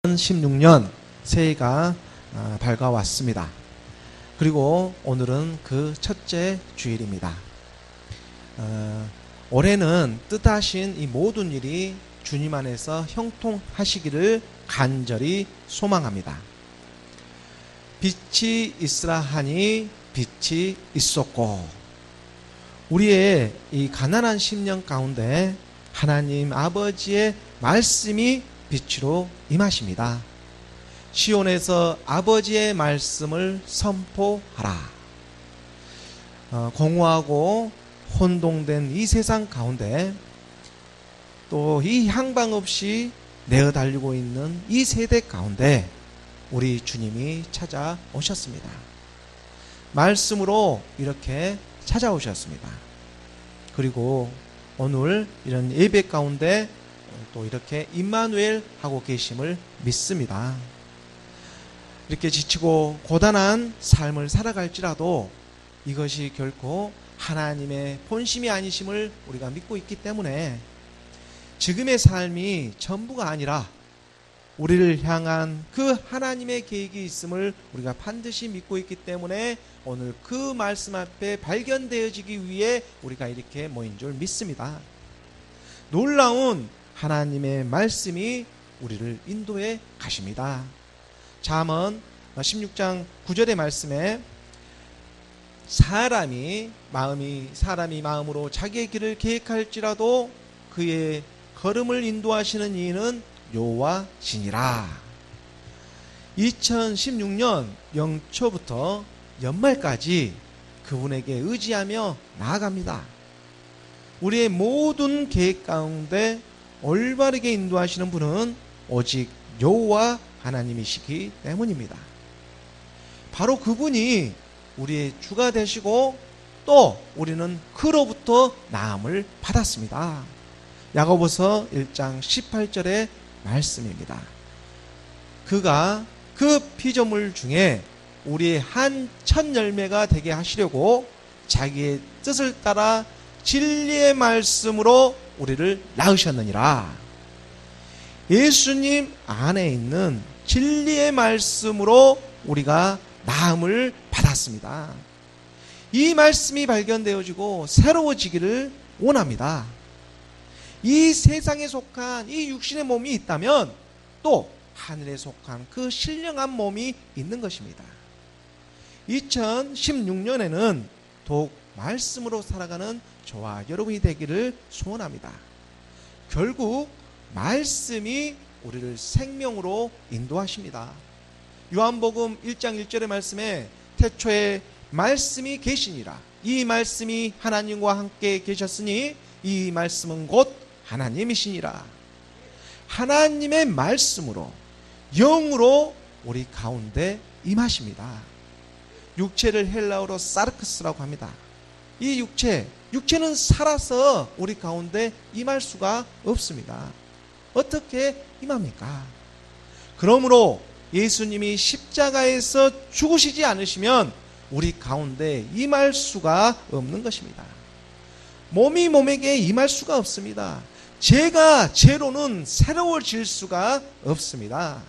2016년 새해가 밝아왔습니다. 그리고 오늘은 그 첫째 주일입니다. 올해는 뜻하신 이 모든 일이 주님 안에서 형통하시기를 간절히 소망합니다. 빛이 있으라 하니 빛이 있었고, 우리의 이 가난한 10년 가운데 하나님 아버지의 말씀이 빛으로 임하십니다. 시온에서 아버지의 말씀을 선포하라. 공허하고 혼동된 이 세상 가운데, 또 이 향방 없이 내어 달리고 있는 이 세대 가운데 우리 주님이 찾아오셨습니다. 말씀으로 이렇게 찾아오셨습니다. 그리고 오늘 이런 예배 가운데 또 이렇게 임마누엘 하고 계심을 믿습니다. 이렇게 지치고 고단한 삶을 살아갈지라도 이것이 결코 하나님의 본심이 아니심을 우리가 믿고 있기 때문에 지금의 삶이 전부가 아니라 우리를 향한 그 하나님의 계획이 있음을 우리가 반드시 믿고 있기 때문에 오늘 그 말씀 앞에 발견되어지기 위해 우리가 이렇게 모인 줄 믿습니다. 놀라운 하나님의 말씀이 우리를 인도해 가십니다. 잠언 16장 9절의 말씀에 사람이 마음으로 자기의 길을 계획할지라도 그의 걸음을 인도하시는 이는 여호와시니라. 2016년 영초부터 연말까지 그분에게 의지하며 나아갑니다. 우리의 모든 계획 가운데 올바르게 인도하시는 분은 오직 여호와 하나님이시기 때문입니다. 바로 그분이 우리의 주가 되시고 또 우리는 그로부터 나음을 받았습니다. 야고보서 1장 18절의 말씀입니다. 그가 그 피조물 중에 우리의 한 첫 열매가 되게 하시려고 자기의 뜻을 따라 진리의 말씀으로 우리를 낳으셨느니라. 예수님 안에 있는 진리의 말씀으로 우리가 나음을 받았습니다. 이 말씀이 발견되어지고 새로워지기를 원합니다. 이 세상에 속한 이 육신의 몸이 있다면 또 하늘에 속한 그 신령한 몸이 있는 것입니다. 2016년에는 더욱 말씀으로 살아가는 저와 여러분이 되기를 소원합니다. 결국 말씀이 우리를 생명으로 인도하십니다. 요한복음 1장 1절의 말씀에 태초에 말씀이 계시니라. 이 말씀이 하나님과 함께 계셨으니 이 말씀은 곧 하나님이시니라. 하나님의 말씀으로 영으로 우리 가운데 임하십니다. 육체를 헬라어로 사르크스라고 합니다. 이 육체는 살아서 우리 가운데 임할 수가 없습니다. 어떻게 임합니까? 그러므로 예수님이 십자가에서 죽으시지 않으시면 우리 가운데 임할 수가 없는 것입니다. 몸이 몸에게 임할 수가 없습니다. 죄가 죄로는 새로워질 수가 없습니다.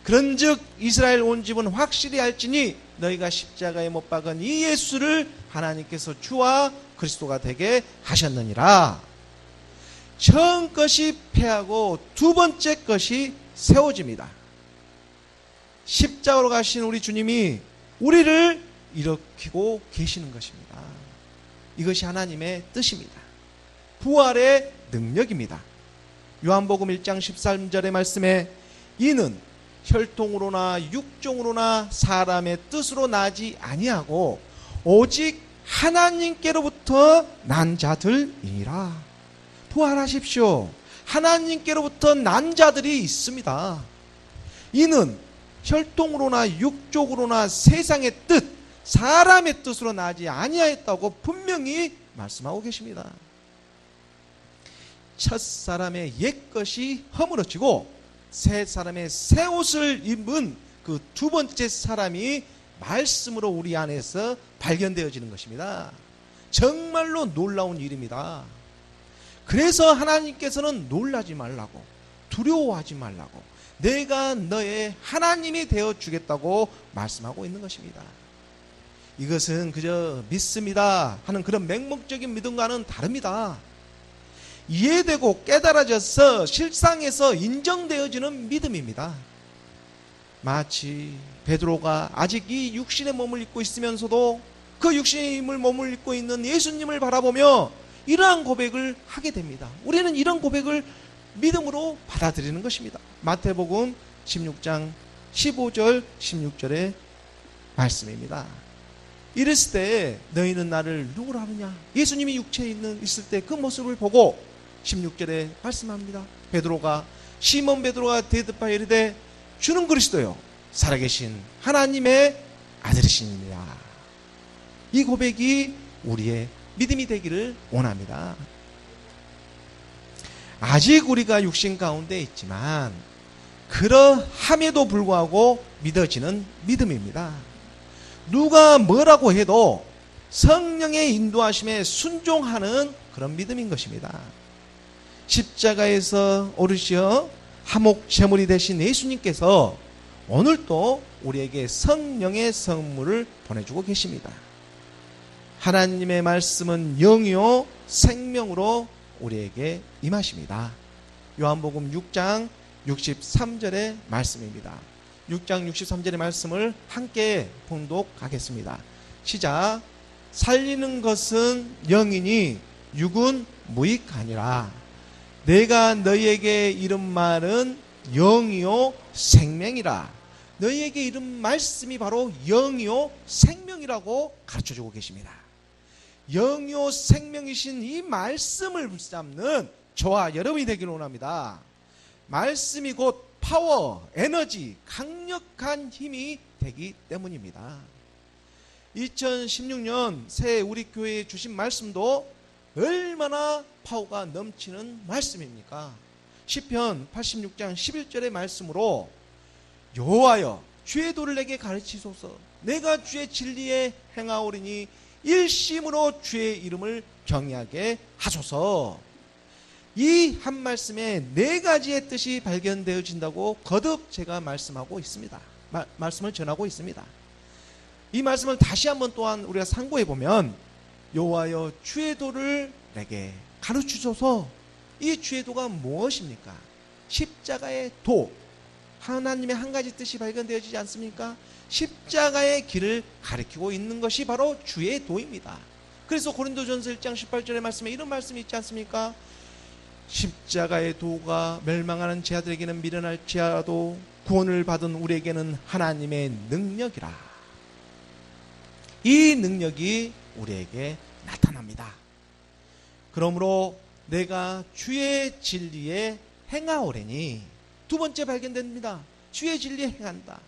그런즉 이스라엘 온 집은 확실히 알지니 너희가 십자가에 못 박은 이 예수를 하나님께서 주와 그리스도가 되게 하셨느니라. 처음 것이 패하고 두 번째 것이 세워집니다. 십자가로 가신 우리 주님이 우리를 일으키고 계시는 것입니다. 이것이 하나님의 뜻입니다. 부활의 능력입니다. 요한복음 1장 13절의 말씀에 이는 혈통으로나 육종으로나 사람의 뜻으로 나지 아니하고 오직 하나님께로부터 난 자들이니라. 부활하십시오. 하나님께로부터 난 자들이 있습니다. 이는 혈통으로나 육족으로나 세상의 뜻, 사람의 뜻으로 나지 아니하였다고 분명히 말씀하고 계십니다. 첫 사람의 옛것이 허물어지고 새 사람의 새 옷을 입은 그 두 번째 사람이 말씀으로 우리 안에서 발견되어지는 것입니다. 정말로 놀라운 일입니다. 그래서 하나님께서는 놀라지 말라고, 두려워하지 말라고, 내가 너의 하나님이 되어주겠다고 말씀하고 있는 것입니다. 이것은 그저 믿습니다 하는 그런 맹목적인 믿음과는 다릅니다. 이해되고 깨달아져서 실상에서 인정되어지는 믿음입니다. 마치 베드로가 아직 이 육신의 몸을 입고 있으면서도 그 육신의 몸을 입고 있는 예수님을 바라보며 이러한 고백을 하게 됩니다. 우리는 이런 고백을 믿음으로 받아들이는 것입니다. 마태복음 16장 15절 16절의 말씀입니다. 이랬을 때 너희는 나를 누구로 하느냐? 예수님이 육체에 있을 때 그 모습을 보고 16절에 말씀합니다. 시몬 베드로가 대답하여 이르되 주는 그리스도요 살아계신 하나님의 아들이시니라. 이 고백이 우리의 믿음이 되기를 원합니다. 아직 우리가 육신 가운데 있지만 그러함에도 불구하고 믿어지는 믿음입니다. 누가 뭐라고 해도 성령의 인도하심에 순종하는 그런 믿음인 것입니다. 십자가에서 오르시어 화목 제물이 되신 예수님께서 오늘도 우리에게 성령의 선물을 보내주고 계십니다. 하나님의 말씀은 영이요 생명으로 우리에게 임하십니다. 요한복음 6장 63절의 말씀입니다. 6장 63절의 말씀을 함께 봉독하겠습니다. 시작. 살리는 것은 영이니 육은 무익하니라. 내가 너희에게 이른 말은 영이요 생명이라. 너희에게 이른 말씀이 바로 영이요 생명이라고 가르쳐주고 계십니다. 영이요 생명이신 이 말씀을 붙잡는 저와 여러분이 되기를 원합니다. 말씀이 곧 파워, 에너지, 강력한 힘이 되기 때문입니다. 2016년 새해 우리 교회에 주신 말씀도 얼마나 파워가 넘치는 말씀입니까? 시편 86장 11절의 말씀으로 여호와여 주의 도를 내게 가르치소서. 내가 주의 진리에 행하오리니 일심으로 주의 이름을 경외하게 하소서. 이 한 말씀에 네 가지의 뜻이 발견되어진다고 거듭 제가 말씀하고 있습니다. 말씀을 전하고 있습니다. 이 말씀을 다시 한번 또한 우리가 상고해 보면 여호와여 주의 도를 내게 가르치소서. 이 주의 도가 무엇입니까? 십자가의 도. 하나님의 한 가지 뜻이 발견되어지지 않습니까? 십자가의 길을 가리키고 있는 것이 바로 주의 도입니다. 그래서 고린도전서 1장 18절의 말씀에 이런 말씀이 있지 않습니까? 십자가의 도가 멸망하는 제아들에게는 미련할지라도 구원을 받은 우리에게는 하나님의 능력이라. 이 능력이 우리에게 나타납니다. 그러므로 내가 주의 진리에 행하오래니 두 번째 발견됩니다. 주의 진리에 행한다.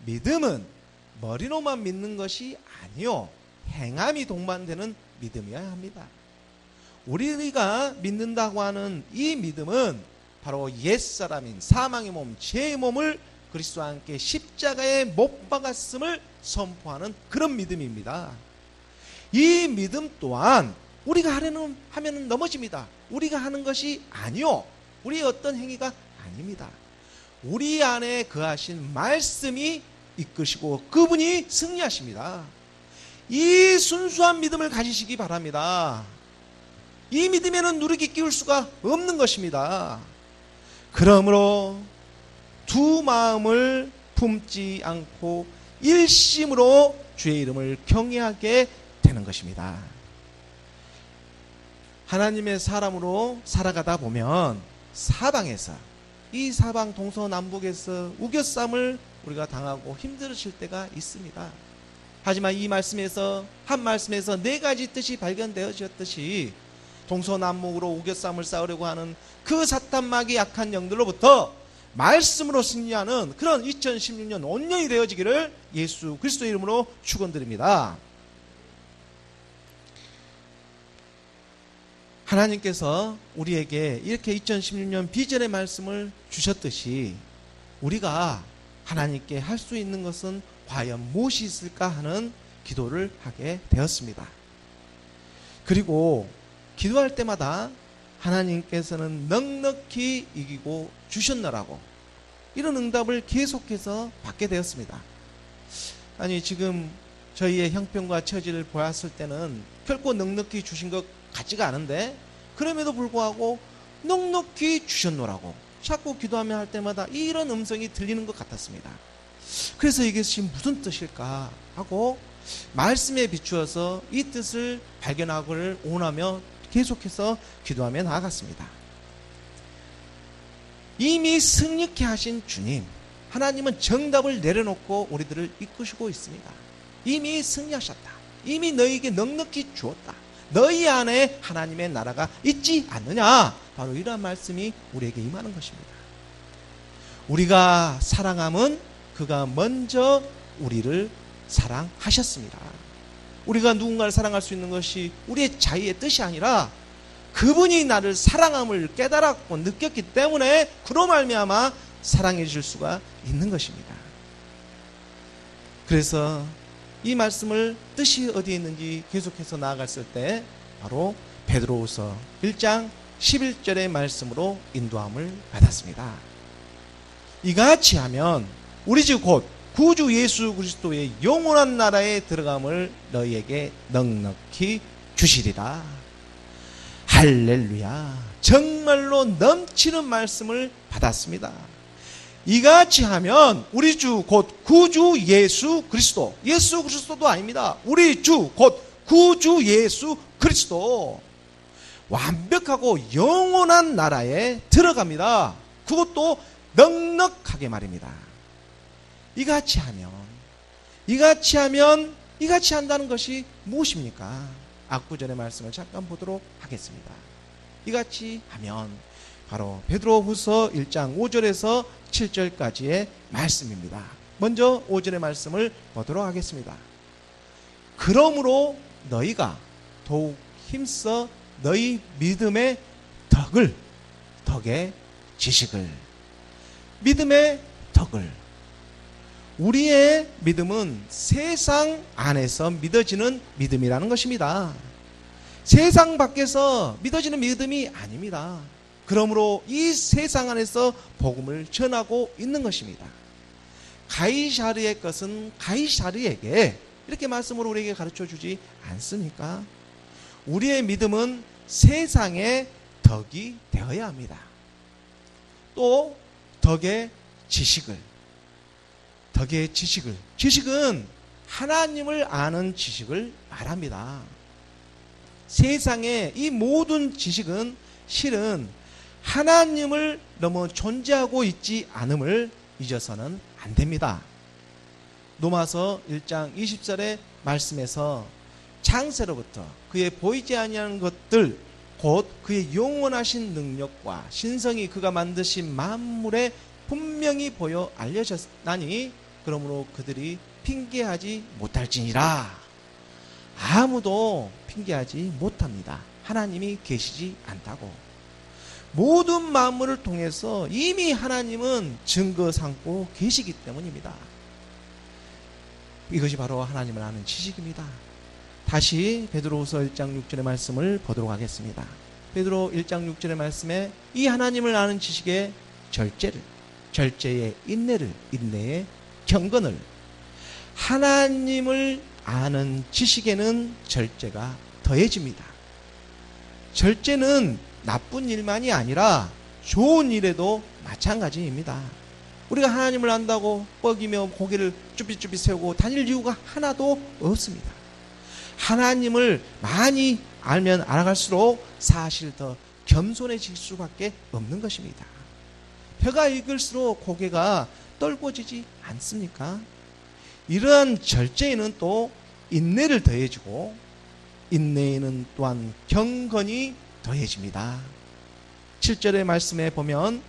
믿음은 머리로만 믿는 것이 아니요 행함이 동반되는 믿음이어야 합니다. 우리가 믿는다고 하는 이 믿음은 바로 옛사람인 사망의 몸, 죄의 몸을 그리스도와 함께 십자가에 못 박았음을 선포하는 그런 믿음입니다. 이 믿음 또한 우리가 하면은 넘어집니다. 우리가 하는 것이 아니요 우리의 어떤 행위가 아닙니다. 우리 안에 거하신 말씀이 이끄시고 그분이 승리하십니다. 이 순수한 믿음을 가지시기 바랍니다. 이 믿음에는 누르기 끼울 수가 없는 것입니다. 그러므로 두 마음을 품지 않고 일심으로 주의 이름을 경외하게 되는 것입니다. 하나님의 사람으로 살아가다 보면 사방에서 이 사방 동서남북에서 우겨쌈을 우리가 당하고 힘들으실 때가 있습니다. 하지만 이 말씀에서 한 말씀에서 네 가지 뜻이 발견되어졌듯이 동서남북으로 우겨쌈을 쌓으려고 하는 그 사탄마귀 약한 영들로부터 말씀으로 승리하는 그런 2016년 온년이 되어지기를 예수 그리스도의 이름으로 축원드립니다. 하나님께서 우리에게 이렇게 2016년 비전의 말씀을 주셨듯이 우리가 하나님께 할 수 있는 것은 과연 무엇이 있을까 하는 기도를 하게 되었습니다. 그리고 기도할 때마다 하나님께서는 넉넉히 이기고 주셨노라고 이런 응답을 계속해서 받게 되었습니다. 아니, 지금 저희의 형편과 처지를 보았을 때는 결코 넉넉히 주신 것 같지가 않은데, 그럼에도 불구하고 넉넉히 주셨노라고 자꾸 기도하며 할 때마다 이런 음성이 들리는 것 같았습니다. 그래서 이것이 무슨 뜻일까 하고 말씀에 비추어서 이 뜻을 발견하기를 원하며 계속해서 기도하며 나아갔습니다. 이미 승리케 하신 주님, 하나님은 정답을 내려놓고 우리들을 이끄시고 있습니다. 이미 승리하셨다. 이미 너희에게 넉넉히 주었다. 너희 안에 하나님의 나라가 있지 않느냐. 바로 이러한 말씀이 우리에게 임하는 것입니다. 우리가 사랑함은 그가 먼저 우리를 사랑하셨습니다. 우리가 누군가를 사랑할 수 있는 것이 우리의 자의의 뜻이 아니라 그분이 나를 사랑함을 깨달았고 느꼈기 때문에 그로 말미암아 사랑해 줄 수가 있는 것입니다. 그래서 이 말씀을 뜻이 어디에 있는지 계속해서 나아갔을 때 바로 베드로후서 1장 11절의 말씀으로 인도함을 받았습니다. 이같이 하면 우리 주 곧 구주 예수 그리스도의 영원한 나라에 들어감을 너희에게 넉넉히 주시리라. 할렐루야. 정말로 넘치는 말씀을 받았습니다. 이같이 하면 우리 주 곧 구주 예수 그리스도, 예수 그리스도도 아닙니다. 우리 주 곧 구주 예수 그리스도 완벽하고 영원한 나라에 들어갑니다. 그것도 넉넉하게 말입니다. 이같이 한다는 것이 무엇입니까? 앞구절의 말씀을 잠깐 보도록 하겠습니다. 이같이 하면 바로 베드로후서 1장 5절에서 7절까지의 말씀입니다. 먼저 5절의 말씀을 보도록 하겠습니다. 그러므로 너희가 더욱 힘써 너희 믿음의 덕의 지식을, 믿음의 덕을. 우리의 믿음은 세상 안에서 믿어지는 믿음이라는 것입니다. 세상 밖에서 믿어지는 믿음이 아닙니다. 그러므로 이 세상 안에서 복음을 전하고 있는 것입니다. 가이사르의 것은 가이사르에게, 이렇게 말씀으로 우리에게 가르쳐 주지 않습니까? 우리의 믿음은 세상의 덕이 되어야 합니다. 또 덕의 지식을, 지식은 하나님을 아는 지식을 말합니다. 세상의 이 모든 지식은 실은 하나님을 너무 존재하고 있지 않음을 잊어서는 안 됩니다. 로마서 1장 20절의 말씀에서 창세로부터 그의 보이지 아니하는 것들 곧 그의 영원하신 능력과 신성이 그가 만드신 만물에 분명히 보여 알려졌나니 그러므로 그들이 핑계하지 못할지니라. 아무도 핑계하지 못합니다. 하나님이 계시지 않다고. 모든 만물을 통해서 이미 하나님은 증거 삼고 계시기 때문입니다. 이것이 바로 하나님을 아는 지식입니다. 다시 베드로후서 1장 6절의 말씀을 보도록 하겠습니다. 베드로 1장 6절의 말씀에 이 하나님을 아는 지식의 절제의 인내의 경건을, 하나님을 아는 지식에는 절제가 더해집니다. 절제는 나쁜 일만이 아니라 좋은 일에도 마찬가지입니다. 우리가 하나님을 안다고 뻐기며 고개를 쭈삣쭈삣 세우고 다닐 이유가 하나도 없습니다. 하나님을 많이 알면 알아갈수록 사실 더 겸손해질 수밖에 없는 것입니다. 벼가 익을수록 고개가 떨궈지지 않습니까? 이러한 절제에는 또 인내를 더해주고 인내에는 또한 경건이 더해집니다. 7절의 말씀에 보면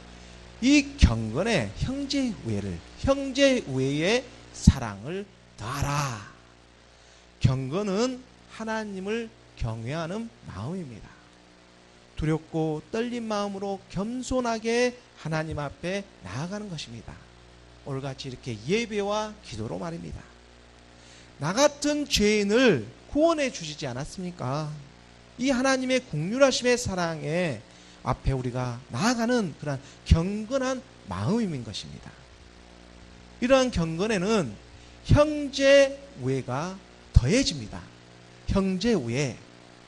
이 경건에 형제 우애의 사랑을 더하라. 경건은 하나님을 경외하는 마음입니다. 두렵고 떨린 마음으로 겸손하게 하나님 앞에 나아가는 것입니다. 오늘같이 이렇게 예배와 기도로 말입니다. 나 같은 죄인을 구원해 주시지 않았습니까? 이 하나님의 긍휼하심의 사랑에 앞에 우리가 나아가는 그런 경건한 마음인 것입니다. 이러한 경건에는 형제 우애가 더해집니다. 형제 우애.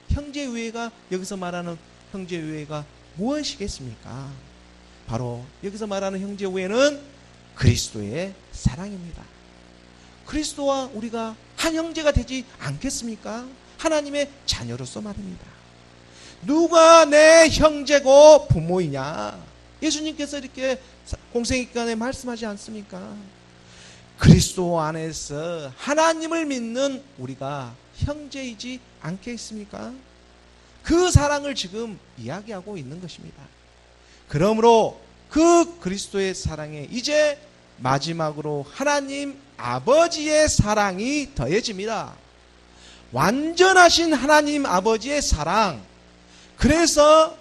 형제 우애가 여기서 말하는 형제 우애가 무엇이겠습니까? 바로 여기서 말하는 형제 우애는 그리스도의 사랑입니다. 그리스도와 우리가 한 형제가 되지 않겠습니까? 하나님의 자녀로서 말입니다. 누가 내 형제고 부모이냐? 예수님께서 이렇게 공생애기간에 말씀하지 않습니까? 그리스도 안에서 하나님을 믿는 우리가 형제이지 않겠습니까? 그 사랑을 지금 이야기하고 있는 것입니다. 그러므로 그 그리스도의 사랑에 이제 마지막으로 하나님 아버지의 사랑이 더해집니다. 완전하신 하나님 아버지의 사랑. 그래서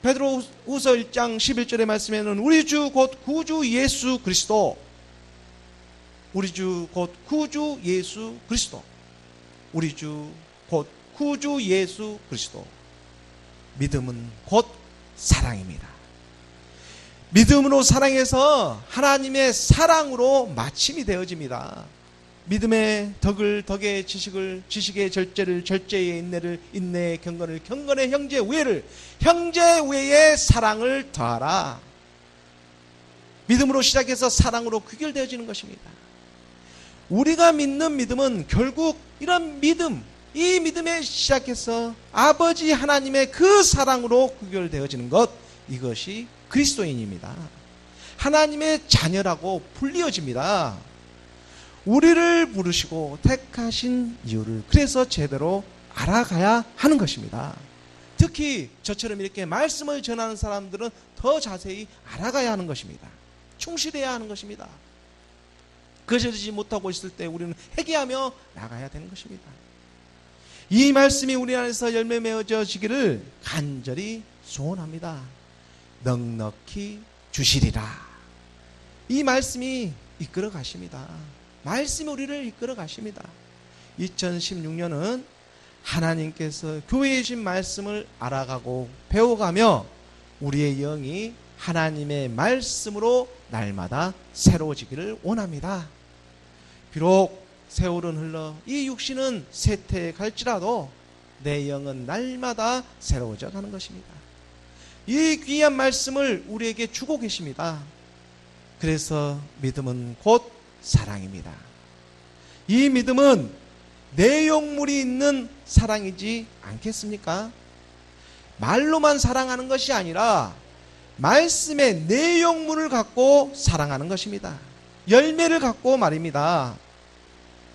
베드로후서 1장 11절의 말씀에는 우리 주 곧 구주 예수 그리스도, 우리 주 곧 구주 예수 그리스도, 우리 주 곧 구주 예수 그리스도. 믿음은 곧 사랑입니다. 믿음으로 사랑해서 하나님의 사랑으로 마침이 되어집니다. 믿음의 덕을 덕의 지식을, 지식의 절제를 절제의 인내를, 인내의 경건을, 경건의 형제 우애를, 형제 우애의 사랑을 더하라. 믿음으로 시작해서 사랑으로 귀결되어지는 것입니다. 우리가 믿는 믿음은 결국 이런 믿음, 이 믿음에 시작해서 아버지 하나님의 그 사랑으로 귀결되어지는 것, 이것이 그리스도인입니다. 하나님의 자녀라고 불리어집니다. 우리를 부르시고 택하신 이유를 그래서 제대로 알아가야 하는 것입니다. 특히 저처럼 이렇게 말씀을 전하는 사람들은 더 자세히 알아가야 하는 것입니다. 충실해야 하는 것입니다. 그러지 못하고 있을 때 우리는 회개하며 나가야 되는 것입니다. 이 말씀이 우리 안에서 열매 맺어지기를 간절히 소원합니다. 넉넉히 주시리라. 이 말씀이 이끌어 가십니다. 말씀이 우리를 이끌어 가십니다. 2016년은 하나님께서 교회에 주신 말씀을 알아가고 배워가며 우리의 영이 하나님의 말씀으로 날마다 새로워지기를 원합니다. 비록 세월은 흘러 이 육신은 쇠퇴해 갈지라도 내 영은 날마다 새로워져 가는 것입니다. 이 귀한 말씀을 우리에게 주고 계십니다. 그래서 믿음은 곧 사랑입니다. 이 믿음은 내용물이 있는 사랑이지 않겠습니까? 말로만 사랑하는 것이 아니라 말씀의 내용물을 갖고 사랑하는 것입니다. 열매를 갖고 말입니다.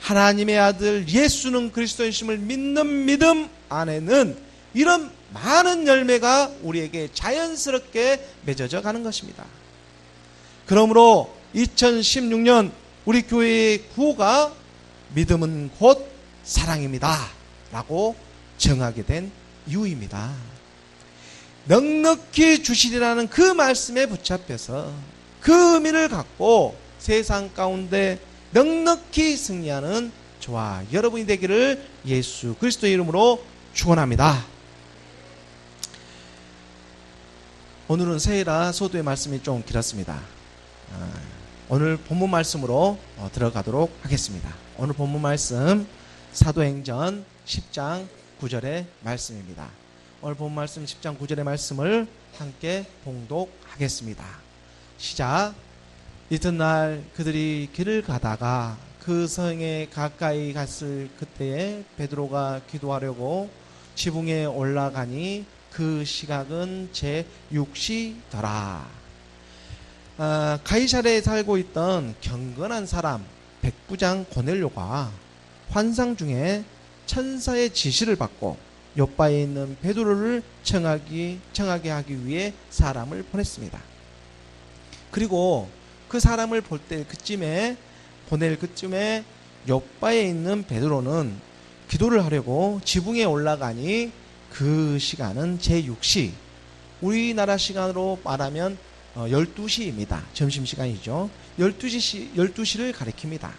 하나님의 아들 예수는 그리스도이심을 믿는 믿음 안에는 이런 많은 열매가 우리에게 자연스럽게 맺어져 가는 것입니다. 그러므로 2016년 우리 교회의 구호가 믿음은 곧 사랑입니다 라고 정하게 된 이유입니다. 넉넉히 주시리라는 그 말씀에 붙잡혀서 그 의미를 갖고 세상 가운데 넉넉히 승리하는 저와 여러분이 되기를 예수 그리스도의 이름으로 축원합니다. 오늘은 새해라 소도의 말씀이 좀 길었습니다. 오늘 본문 말씀으로 들어가도록 하겠습니다. 오늘 본문 말씀 사도행전 10장 9절의 말씀입니다. 오늘 본문 말씀 10장 9절의 말씀을 함께 봉독하겠습니다. 시작. 이튿날 그들이 길을 가다가 그 성에 가까이 갔을 그때에 베드로가 기도하려고 지붕에 올라가니 그 시각은 제6시더라. 가이사랴에 살고 있던 경건한 사람 백부장 고넬료가 환상 중에 천사의 지시를 받고 요바에 있는 베드로를 청하게 하기 위해 사람을 보냈습니다. 그리고 그 사람을 볼 때 보낼 그쯤에 요바에 있는 베드로는 기도를 하려고 지붕에 올라가니 그 시간은 제6시, 우리나라 시간으로 말하면 12시입니다. 점심시간이죠. 12시를 가리킵니다.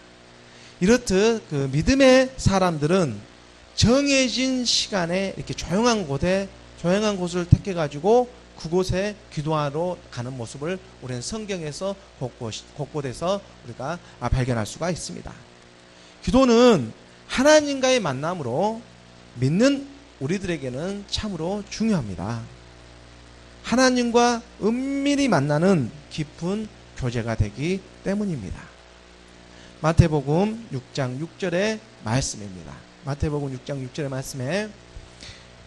이렇듯 그 믿음의 사람들은 정해진 시간에 이렇게 조용한 곳을 택해가지고 그곳에 기도하러 가는 모습을 우리는 성경에서 곳곳에서 우리가 발견할 수가 있습니다. 기도는 하나님과의 만남으로 믿는 우리들에게는 참으로 중요합니다. 하나님과 은밀히 만나는 깊은 교제가 되기 때문입니다. 마태복음 6장 6절의 말씀입니다. 마태복음 6장 6절의 말씀에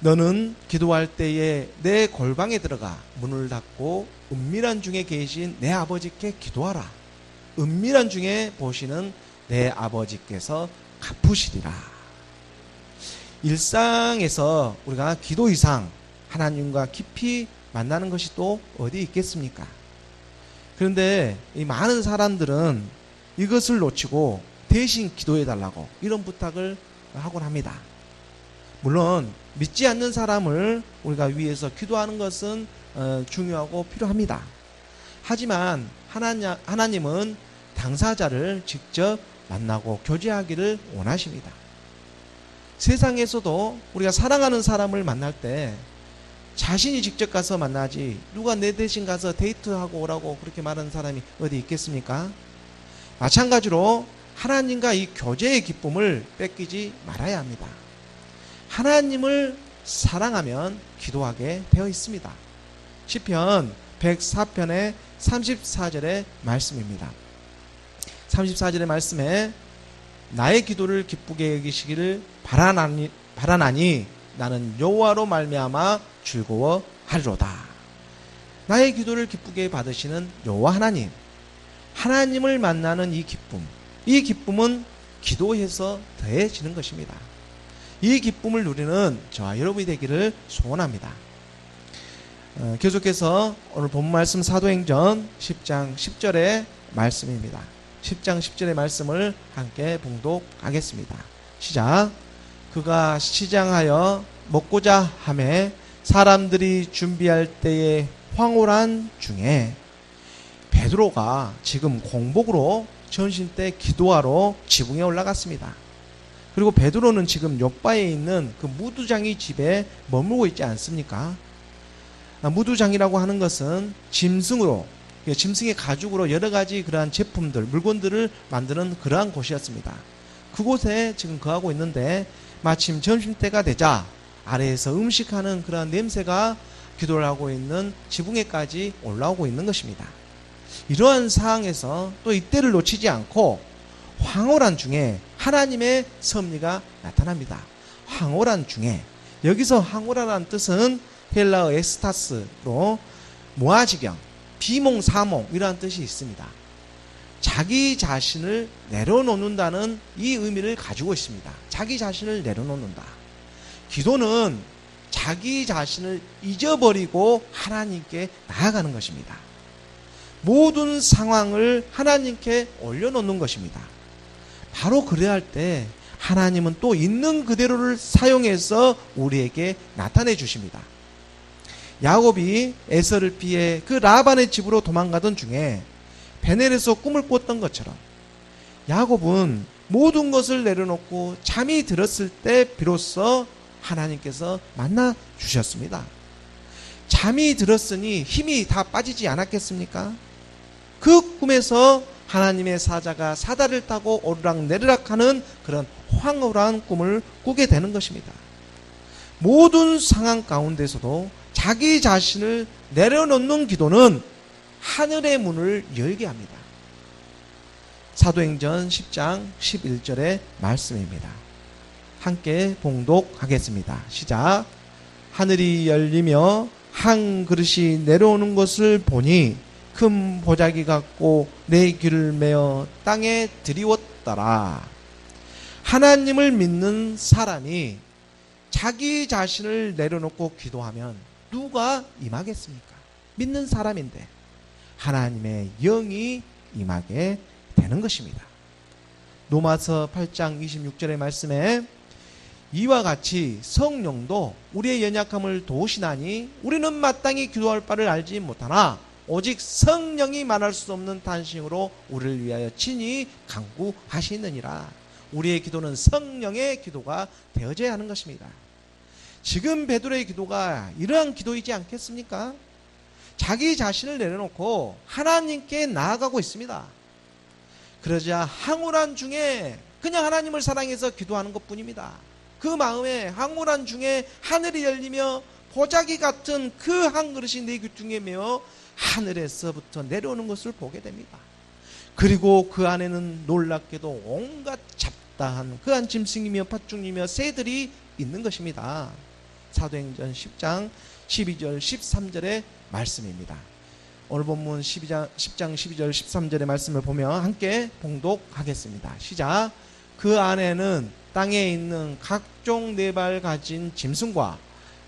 너는 기도할 때에 내 골방에 들어가 문을 닫고 은밀한 중에 계신 내 아버지께 기도하라. 은밀한 중에 보시는 내 아버지께서 갚으시리라. 일상에서 우리가 기도 이상 하나님과 깊이 만나는 것이 또 어디 있겠습니까? 그런데 이 많은 사람들은 이것을 놓치고 대신 기도해달라고 이런 부탁을 하곤 합니다. 물론 믿지 않는 사람을 우리가 위해서 기도하는 것은 중요하고 필요합니다. 하지만 하나님은 당사자를 직접 만나고 교제하기를 원하십니다. 세상에서도 우리가 사랑하는 사람을 만날 때 자신이 직접 가서 만나지 누가 내 대신 가서 데이트하고 오라고 그렇게 말하는 사람이 어디 있겠습니까? 마찬가지로 하나님과 이 교제의 기쁨을 뺏기지 말아야 합니다. 하나님을 사랑하면 기도하게 되어 있습니다. 시편 104편의 34절의 말씀입니다. 34절의 말씀에 나의 기도를 기쁘게 여기시기를 바라나니 나는 여호와로 말미암아 즐거워하리로다. 나의 기도를 기쁘게 받으시는 여호와 하나님, 하나님을 만나는 이 기쁨은 기도해서 더해지는 것입니다. 이 기쁨을 누리는 저와 여러분이 되기를 소원합니다. 계속해서 오늘 본 말씀 사도행전 10장 10절의 말씀입니다. 10장 10절의 말씀을 함께 봉독하겠습니다. 시작. 그가 시장하여 먹고자 하매 사람들이 준비할 때에 황홀한 중에 베드로가 지금 공복으로 전신 때 기도하러 지붕에 올라갔습니다. 그리고 베드로는 지금 요바에 있는 그 무두장이 집에 머물고 있지 않습니까? 무두장이라고 하는 것은 짐승의 가죽으로 여러 가지 그러한 제품들, 물건들을 만드는 그러한 곳이었습니다. 그곳에 지금 거하고 있는데 마침 점심때가 되자 아래에서 음식하는 그러한 냄새가 기도를 하고 있는 지붕에까지 올라오고 있는 것입니다. 이러한 상황에서 또 이때를 놓치지 않고 황홀한 중에 하나님의 섭리가 나타납니다. 황홀한 중에, 여기서 황홀하라는 뜻은 헬라어 에스타스로 무아지경, 비몽사몽 이라는 뜻이 있습니다. 자기 자신을 내려놓는다는 이 의미를 가지고 있습니다. 자기 자신을 내려놓는다. 기도는 자기 자신을 잊어버리고 하나님께 나아가는 것입니다. 모든 상황을 하나님께 올려놓는 것입니다. 바로 그래야 할 때 하나님은 또 있는 그대로를 사용해서 우리에게 나타내 주십니다. 야곱이 에서를 피해 그 라반의 집으로 도망가던 중에 베넬에서 꿈을 꿨던 것처럼 야곱은 모든 것을 내려놓고 잠이 들었을 때 비로소 하나님께서 만나 주셨습니다. 잠이 들었으니 힘이 다 빠지지 않았겠습니까? 그 꿈에서 하나님의 사자가 사다리를 타고 오르락내리락 하는 그런 황홀한 꿈을 꾸게 되는 것입니다. 모든 상황 가운데서도 자기 자신을 내려놓는 기도는 하늘의 문을 열게 합니다. 사도행전 10장 11절의 말씀입니다. 함께 봉독하겠습니다. 시작. 하늘이 열리며 한 그릇이 내려오는 것을 보니 큰 보자기 같고 내 귀를 메어 땅에 들이웠더라. 하나님을 믿는 사람이 자기 자신을 내려놓고 기도하면 누가 임하겠습니까? 믿는 사람인데 하나님의 영이 임하게 되는 것입니다. 로마서 8장 26절의 말씀에 이와 같이 성령도 우리의 연약함을 도우시나니 우리는 마땅히 기도할 바를 알지 못하나 오직 성령이 말할 수 없는 탄식으로 우리를 위하여 친히 간구하시느니라. 우리의 기도는 성령의 기도가 되어져야 하는 것입니다. 지금 베드로의 기도가 이러한 기도이지 않겠습니까? 자기 자신을 내려놓고 하나님께 나아가고 있습니다. 그러자 황홀한 중에 그냥 하나님을 사랑해서 기도하는 것뿐입니다. 그 마음에 황홀한 중에 하늘이 열리며 보자기 같은 그 한 그릇이 내 귀퉁이에 메어 하늘에서부터 내려오는 것을 보게 됩니다. 그리고 그 안에는 놀랍게도 온갖 잡다한 그한 짐승이며 팥죽이며 새들이 있는 것입니다. 사도행전 10장 12절 13절의 말씀입니다. 오늘 본문 10장 12절 13절의 말씀을 보며 함께 봉독하겠습니다. 시작. 그 안에는 땅에 있는 각종 네 발 가진 짐승과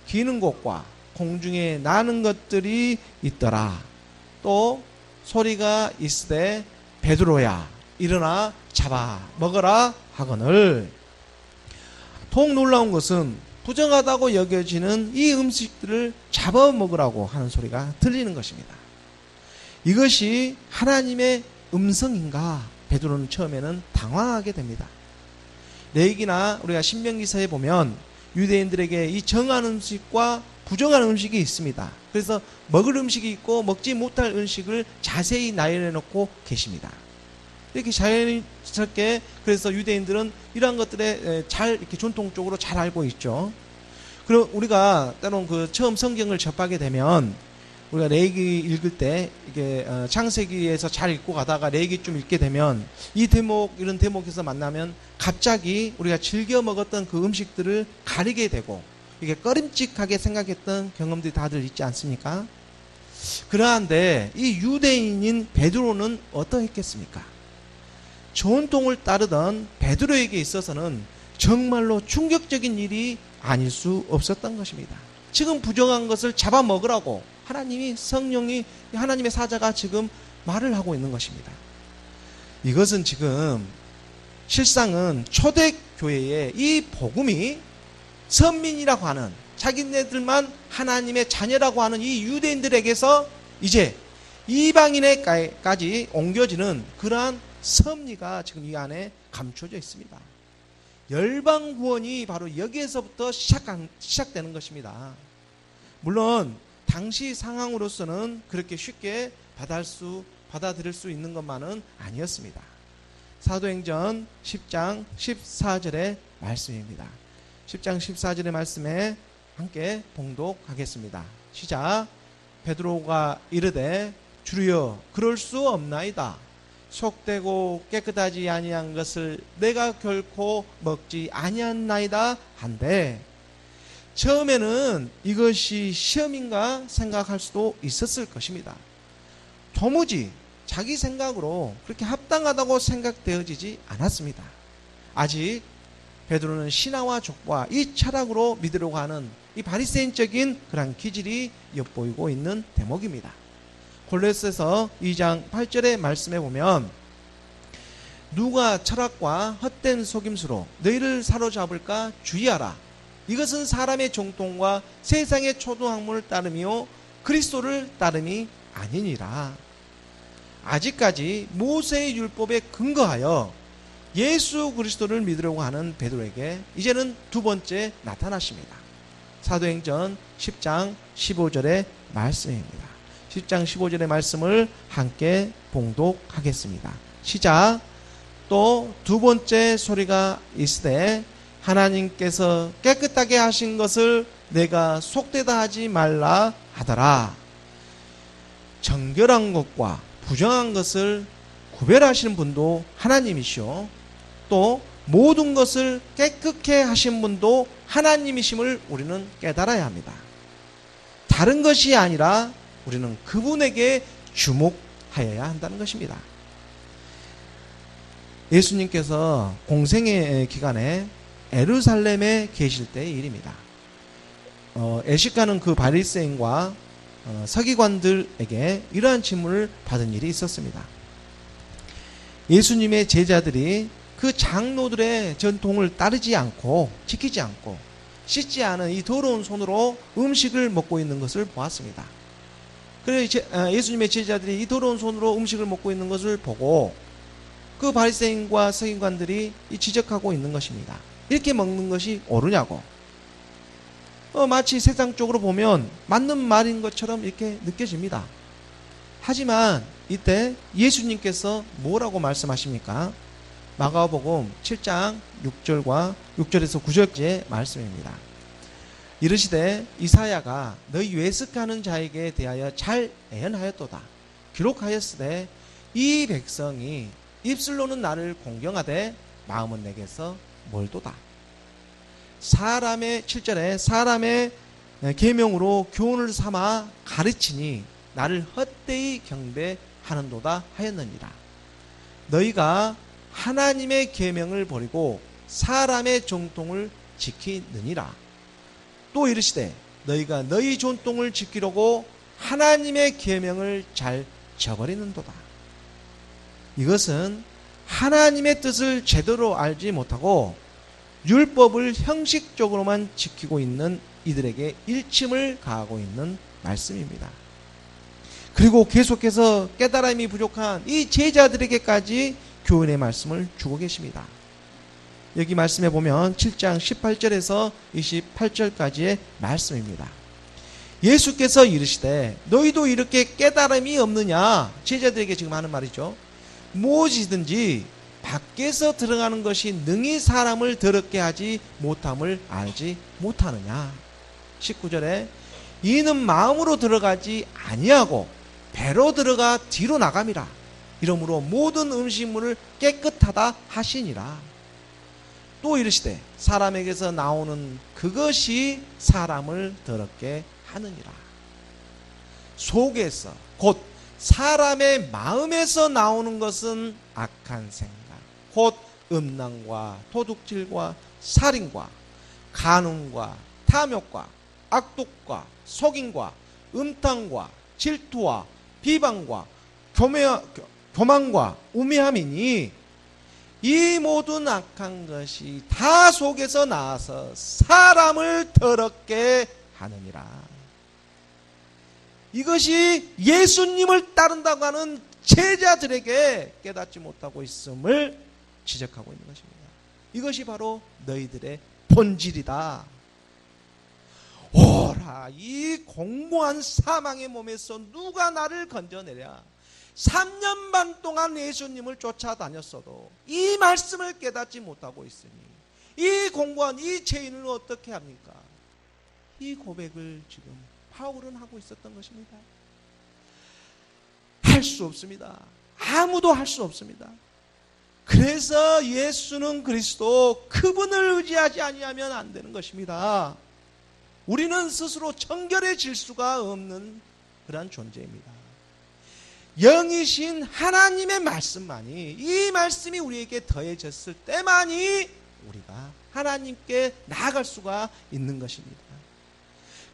기는 곳과 공중에 나는 것들이 있더라. 또 소리가 있으되 베드로야 일어나 잡아 먹어라 하거늘. 더욱 놀라운 것은 부정하다고 여겨지는 이 음식들을 잡아 먹으라고 하는 소리가 들리는 것입니다. 이것이 하나님의 음성인가? 베드로는 처음에는 당황하게 됩니다. 레위기나 우리가 신명기서에 보면 유대인들에게 이 정한 음식과 부정한 음식이 있습니다. 그래서 먹을 음식이 있고 먹지 못할 음식을 자세히 나열해 놓고 계십니다. 이렇게 자연스럽게 그래서 유대인들은 이러한 것들에 잘 이렇게 전통적으로 잘 알고 있죠. 그리고 우리가 때론 그 처음 성경을 접하게 되면 우리가 레위기 읽을 때 이게 창세기에서 잘 읽고 가다가 레위기 좀 읽게 되면 이 대목 이런 대목에서 만나면 갑자기 우리가 즐겨 먹었던 그 음식들을 가리게 되고 이게 꺼림칙하게 생각했던 경험들이 다들 있지 않습니까? 그러한데 이 유대인인 베드로는 어떠했겠습니까? 전통을 따르던 베드로에게 있어서는 정말로 충격적인 일이 아닐 수 없었던 것입니다. 지금 부정한 것을 잡아먹으라고 하나님이 성령이 하나님의 사자가 지금 말을 하고 있는 것입니다. 이것은 지금 실상은 초대교회의 이 복음이 선민이라고 하는 자기네들만 하나님의 자녀라고 하는 이 유대인들에게서 이제 이방인에까지 옮겨지는 그러한 섭리가 지금 이 안에 감춰져 있습니다. 열방 구원이 바로 여기에서부터 시작되는 것입니다. 물론 당시 상황으로서는 그렇게 쉽게 받아들일 수 있는 것만은 아니었습니다. 사도행전 10장 14절의 말씀입니다. 10장 14절의 말씀에 함께 봉독하겠습니다. 시작. 베드로가 이르되 주여 그럴 수 없나이다. 속되고 깨끗하지 아니한 것을 내가 결코 먹지 아니한나이다 한데, 처음에는 이것이 시험인가 생각할 수도 있었을 것입니다. 도무지 자기 생각으로 그렇게 합당하다고 생각되어지지 않았습니다. 아직 베드로는 신화와 족보와 이 철학으로 믿으려고 하는 이 바리새인적인 그런 기질이 엿보이고 있는 대목입니다. 골로새서 2장 8절의 말씀에 보면 누가 철학과 헛된 속임수로 너희를 사로잡을까 주의하라. 이것은 사람의 정통과 세상의 초등학문을 따름이요 그리스도를 따름이 아니니라. 아직까지 모세의 율법에 근거하여 예수 그리스도를 믿으려고 하는 베드로에게 이제는 두 번째 나타나십니다. 사도행전 10장 15절의 말씀입니다. 10장 15절의 말씀을 함께 봉독하겠습니다. 시작. 또 두 번째 소리가 있으되 하나님께서 깨끗하게 하신 것을 내가 속되다 하지 말라 하더라. 정결한 것과 부정한 것을 구별하시는 분도 하나님이시오. 또 모든 것을 깨끗게 하신 분도 하나님이심을 우리는 깨달아야 합니다. 다른 것이 아니라 우리는 그분에게 주목하여야 한다는 것입니다. 예수님께서 공생의 기간에 예루살렘에 계실 때의 일입니다. 애식하는 그 바리새인과 서기관들에게 이러한 질문을 받은 일이 있었습니다. 예수님의 제자들이 그 장로들의 전통을 따르지 않고 지키지 않고 씻지 않은 이 더러운 손으로 음식을 먹고 있는 것을 보았습니다. 그래서 예수님의 제자들이 이 더러운 손으로 음식을 먹고 있는 것을 보고 그 바리새인과 서기관들이 지적하고 있는 것입니다. 이렇게 먹는 것이 옳으냐고. 마치 세상적으로 보면 맞는 말인 것처럼 이렇게 느껴집니다. 하지만 이때 예수님께서 뭐라고 말씀하십니까? 마가복음 7장 6절에서 9절까지의 말씀입니다. 이르시되 이사야가 너희 외식하는 자에게 대하여 잘 예언하였도다. 기록하였으되 이 백성이 입술로는 나를 공경하되 마음은 내게서 멀도다. 사람의 7절에 사람의 계명으로 교훈을 삼아 가르치니 나를 헛되이 경배하는도다 하였느니라. 너희가 하나님의 계명을 버리고 사람의 정통을 지키느니라. 또 이르시되 너희가 너희 전통을 지키려고 하나님의 계명을 잘 저버리는도다. 이것은 하나님의 뜻을 제대로 알지 못하고 율법을 형식적으로만 지키고 있는 이들에게 일침을 가하고 있는 말씀입니다. 그리고 계속해서 깨달음이 부족한 이 제자들에게까지 교훈의 말씀을 주고 계십니다. 여기 말씀해 보면 7장 18절에서 28절까지의 말씀입니다. 예수께서 이르시되 너희도 이렇게 깨달음이 없느냐? 제자들에게 지금 하는 말이죠. 무엇이든지 밖에서 들어가는 것이 능히 사람을 더럽게 하지 못함을 알지 못하느냐? 19절에 이는 마음으로 들어가지 아니하고 배로 들어가 뒤로 나감이라. 이러므로 모든 음식물을 깨끗하다 하시니라. 또 이르시되 사람에게서 나오는 그것이 사람을 더럽게 하느니라. 속에서 곧 사람의 마음에서 나오는 것은 악한 생각, 곧 음란과 도둑질과 살인과 간음과 탐욕과 악독과 속임과 음탕과 질투와 비방과 교만과 우매함이니 이 모든 악한 것이 다 속에서 나와서 사람을 더럽게 하느니라. 이것이 예수님을 따른다고 하는 제자들에게 깨닫지 못하고 있음을 지적하고 있는 것입니다. 이것이 바로 너희들의 본질이다. 오라, 이 공고한 사망의 몸에서 누가 나를 건져내랴. 3년 반 동안 예수님을 쫓아다녔어도 이 말씀을 깨닫지 못하고 있으니 이 공고한 이 죄인을 어떻게 합니까? 이 고백을 지금 바울은 하고 있었던 것입니다. 할 수 없습니다. 아무도 할 수 없습니다. 그래서 예수는 그리스도, 그분을 의지하지 아니하면 안 되는 것입니다. 우리는 스스로 정결해질 수가 없는 그러한 존재입니다. 영이신 하나님의 말씀만이, 이 말씀이 우리에게 더해졌을 때만이 우리가 하나님께 나아갈 수가 있는 것입니다.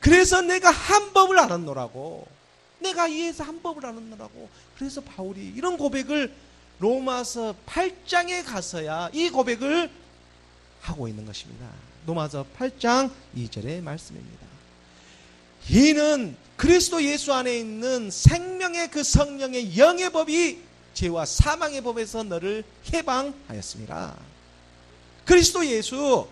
그래서 내가 한 법을 알았노라고, 내가 이에서 한 법을 알았노라고, 그래서 바울이 이런 고백을 로마서 8장에 가서야 이 고백을 하고 있는 것입니다. 로마서 8장 2절의 말씀입니다. 이는 그리스도 예수 안에 있는 생명의 그 성령의 영의 법이 죄와 사망의 법에서 너를 해방하였습니다. 그리스도 예수,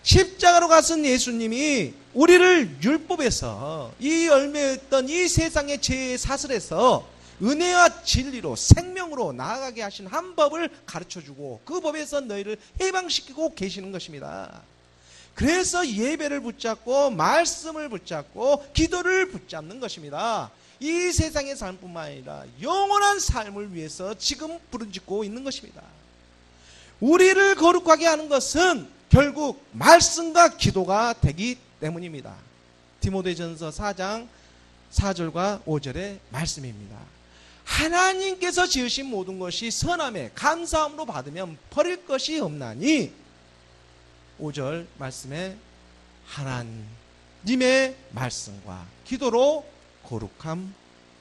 십자가로 가신 예수님이 우리를 율법에서 이 얽매였던 이 세상의 죄의 사슬에서 은혜와 진리로 생명으로 나아가게 하신 한 법을 가르쳐주고 그 법에서 너희를 해방시키고 계시는 것입니다. 그래서 예배를 붙잡고 말씀을 붙잡고 기도를 붙잡는 것입니다. 이 세상의 삶뿐만 아니라 영원한 삶을 위해서 지금 부르짖고 있는 것입니다. 우리를 거룩하게 하는 것은 결국 말씀과 기도가 되기 때문입니다. 디모데전서 4장 4절과 5절의 말씀입니다. 하나님께서 지으신 모든 것이 선함에 감사함으로 받으면 버릴 것이 없나니, 5절 말씀에 하나님의 말씀과 기도로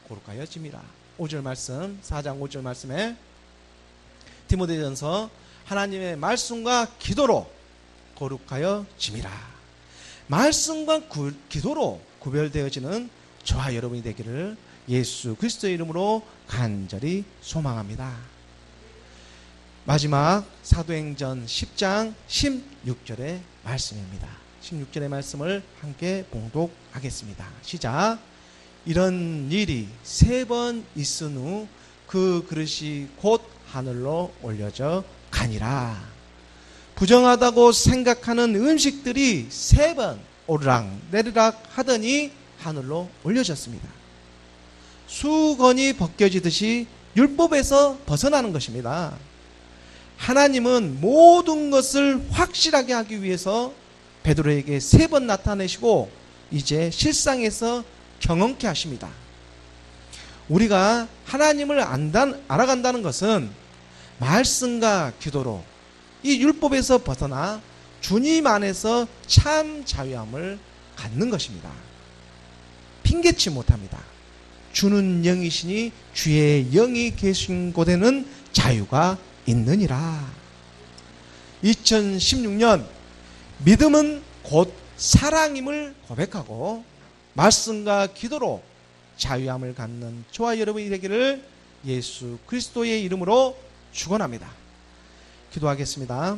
거룩하여짐이라. 5절 말씀, 4장 5절 말씀에 디모데전서 하나님의 말씀과 기도로 거룩하여짐이라. 말씀과 기도로 구별되어지는 저와 여러분이 되기를 예수 그리스도의 이름으로 간절히 소망합니다. 마지막 사도행전 10장 16절의 말씀입니다. 16절의 말씀을 함께 봉독하겠습니다. 시작. 이런 일이 3번 있은 후 그 그릇이 곧 하늘로 올려져 가니라. 부정하다고 생각하는 음식들이 3번 오르락 내리락 하더니 하늘로 올려졌습니다. 수건이 벗겨지듯이 율법에서 벗어나는 것입니다. 하나님은 모든 것을 확실하게 하기 위해서 베드로에게 3번 나타내시고 이제 실상에서 경험케 하십니다. 우리가 하나님을 알아간다는 것은 말씀과 기도로 이 율법에서 벗어나 주님 안에서 참 자유함을 갖는 것입니다. 핑계치 못합니다. 주는 영이시니 주의 영이 계신 곳에는 자유가 있느니라. 2016년 믿음은 곧 사랑임을 고백하고 말씀과 기도로 자유함을 갖는 저와 여러분이 되기를 예수 그리스도의 이름으로 축원합니다. 기도하겠습니다.